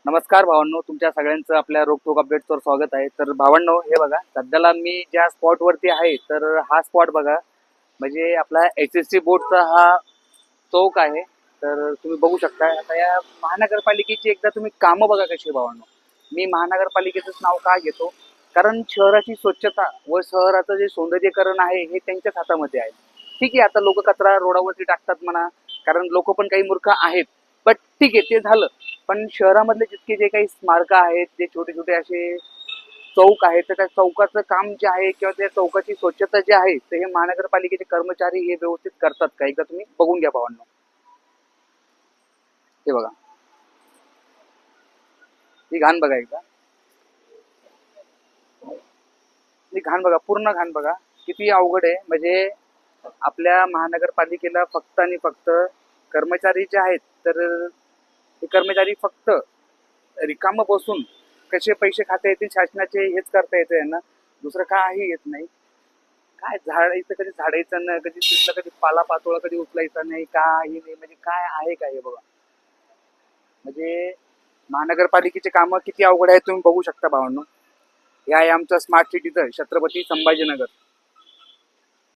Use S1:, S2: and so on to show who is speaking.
S1: नमस्कार भावांनो, तुमच्या सगळ्यांचं आपल्या रोकटोक अपडेट्सवर स्वागत आहे. तर भावांनो, हे बघा, सध्याला मी ज्या स्पॉटवरती आहे, तर हा स्पॉट बघा, म्हणजे आपला एस.एस.सी. बोर्डचा हा चौक आहे. तर तुम्ही बघू शकता. आता या महानगरपालिकेची एकदा तुम्ही कामं बघा कशी भावांनो. मी महानगरपालिकेचंच नाव का घेतो, कारण शहराची स्वच्छता व शहराचं जे सौंदर्यीकरण आहे हे त्यांच्याच हातामध्ये आहे. ठीक आहे, आता लोक कचरा रोडावरती टाकतात म्हणा, कारण लोक पण काही मूर्ख आहेत. बट ठीक आहे, ते झालं. पण शहरामधले जितके जे काही स्मारक आहेत, जे छोटे छोटे असे चौक आहेत, तर त्या चौकाचं काम जे आहे किंवा त्या चौकाची स्वच्छता जी आहे, तर हे महानगरपालिकेचे कर्मचारी हे व्यवस्थित करतात का, एकदा तुम्ही बघून घ्या भावांनो. हे बघा, ही घाण बघा एकदा, ही घाण बघा, पूर्ण घाण बघा, किती अवघड आहे. म्हणजे आपल्या महानगरपालिकेला फक्त आणि फक्त कर्मचारी जे आहेत, तर हे कर्मचारी फक्त रिकामं बसून कसे पैसे खाता येतील शासनाचे हेच करता येतं यांना, दुसरं काही येत नाही. काय झाडायचं कधी झाडायचं नाही, कधी तिथलं कधी पालापाचोळा कधी उचलायचा नाही, काही नाही. म्हणजे काय आहे काय हे बघा. म्हणजे महानगरपालिकेचे कामं किती अवघड आहेत तुम्ही बघू शकता भावांनो. हे आहे आमचं स्मार्ट सिटीचं छत्रपती संभाजीनगर.